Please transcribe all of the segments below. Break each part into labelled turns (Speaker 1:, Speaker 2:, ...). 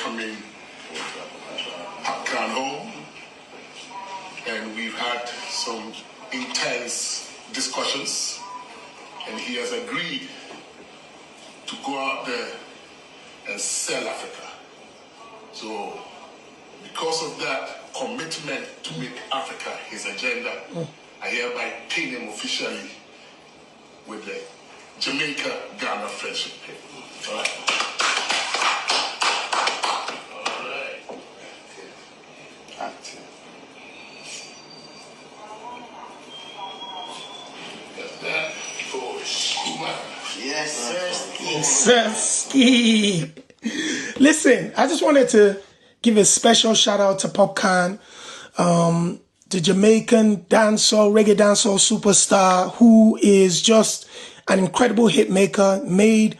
Speaker 1: welcoming Popcaan home, and we've had some intense discussions, and he has agreed to go out there and sell Africa. So because of that commitment to make Africa his agenda, I hereby pin him officially with the Jamaica-Ghana Friendship Pin. All right.
Speaker 2: Yes, sir. Listen, I just wanted to give a special shout out to Popcaan, the Jamaican dancehall, reggae dancehall superstar, who is just an incredible hit maker, made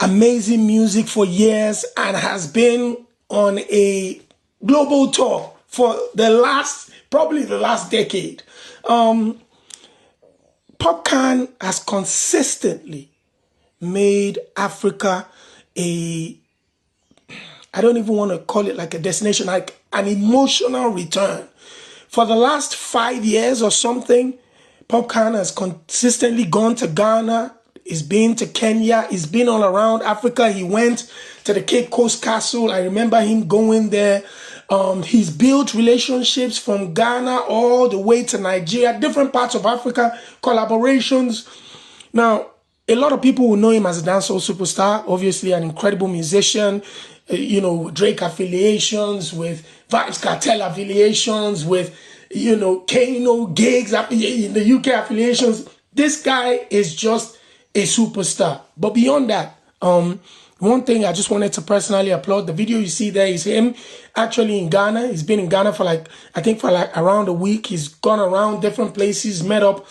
Speaker 2: amazing music for years, and has been on a global tour for probably the last decade. Popcaan has consistently made Africa I don't even want to call it like a destination, like an emotional return. For the last 5 years or something, Popcaan has consistently gone to Ghana. He's been to Kenya. He's been all around Africa. He went to the Cape Coast Castle. I remember him going there. He's built relationships from Ghana all the way to Nigeria, different parts of Africa, collaborations. Now, a lot of people will know him as a dancehall superstar, obviously an incredible musician, Drake affiliations, with Vibes Cartel affiliations, with, Kano gigs in the UK affiliations. This guy is just a superstar. But beyond that, one thing I just wanted to personally applaud, the video you see there is him actually in Ghana. He's been in Ghana for around a week. He's gone around different places, met up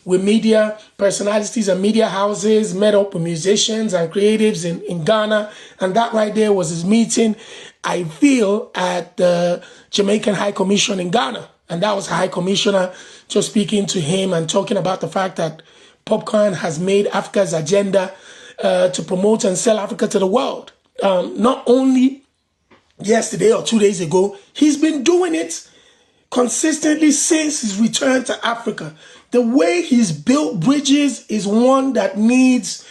Speaker 2: with media personalities and media houses, met up with musicians and creatives in Ghana. And that right there was his meeting, I feel, at the Jamaican High Commission in Ghana. And that was High Commissioner just speaking to him and talking about the fact that Popcaan has made Africa's agenda to promote and sell Africa to the world. Not only yesterday or 2 days ago, he's been doing it consistently since his return to Africa. The way he's built bridges is one that needs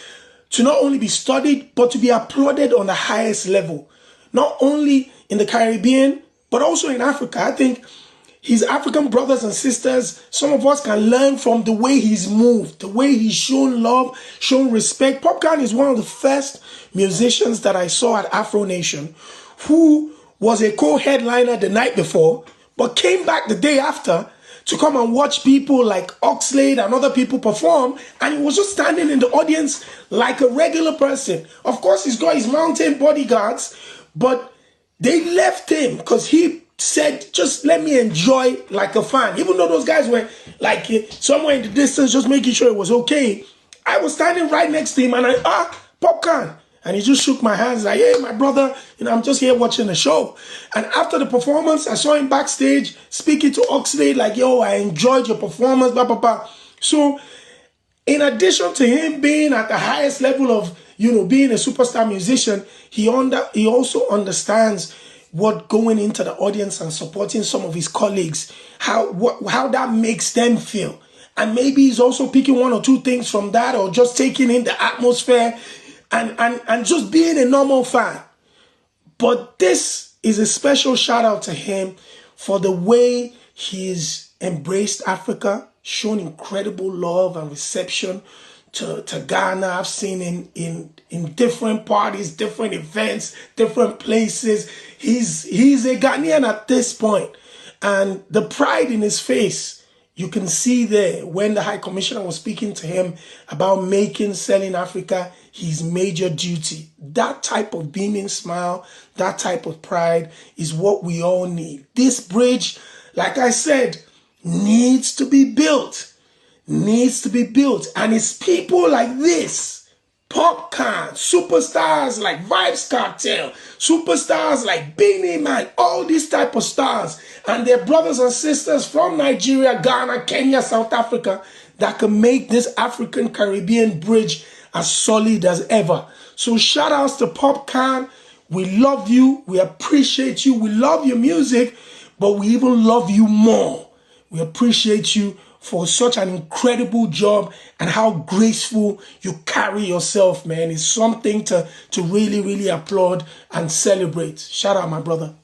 Speaker 2: to not only be studied, but to be applauded on the highest level. Not only in the Caribbean, but also in Africa. I think his African brothers and sisters, some of us can learn from the way he's moved, the way he's shown love, shown respect. Popcaan is one of the first musicians that I saw at Afro Nation, who was a co-headliner the night before, but came back the day after to come and watch people like Oxlade and other people perform, and he was just standing in the audience like a regular person. Of course, he's got his mountain bodyguards, but they left him because he said, just let me enjoy like a fan. Even though those guys were like somewhere in the distance, just making sure it was okay. I was standing right next to him and Popcaan. And he just shook my hands like, hey, my brother, I'm just here watching the show. And after the performance, I saw him backstage speaking to Oxlade like, yo, I enjoyed your performance, blah, blah, blah. So in addition to him being at the highest level of, being a superstar musician, he also understands what going into the audience and supporting some of his colleagues, how that makes them feel. And maybe he's also picking one or two things from that, or just taking in the atmosphere and just being a normal fan. But this is a special shout out to him for the way he's embraced Africa, shown incredible love and reception to Ghana. I've seen him in different parties, different events, different places. He's a Ghanaian at this point. And the pride in his face, you can see there when the High Commissioner was speaking to him about selling Africa his major duty. That type of beaming smile, that type of pride is what we all need. This bridge, like I said, needs to be built. Needs to be built. And it's people like this, Popcaan, superstars like Vibes Cartel, superstars like Beanie Man, all these type of stars, and their brothers and sisters from Nigeria, Ghana, Kenya, South Africa, that can make this African Caribbean bridge as solid as ever. So shout outs to Popcaan. We love you. We appreciate you. We love your music, but we even love you more. We appreciate you for such an incredible job and how graceful you carry yourself, man. It's something to really, really applaud and celebrate. Shout out, my brother.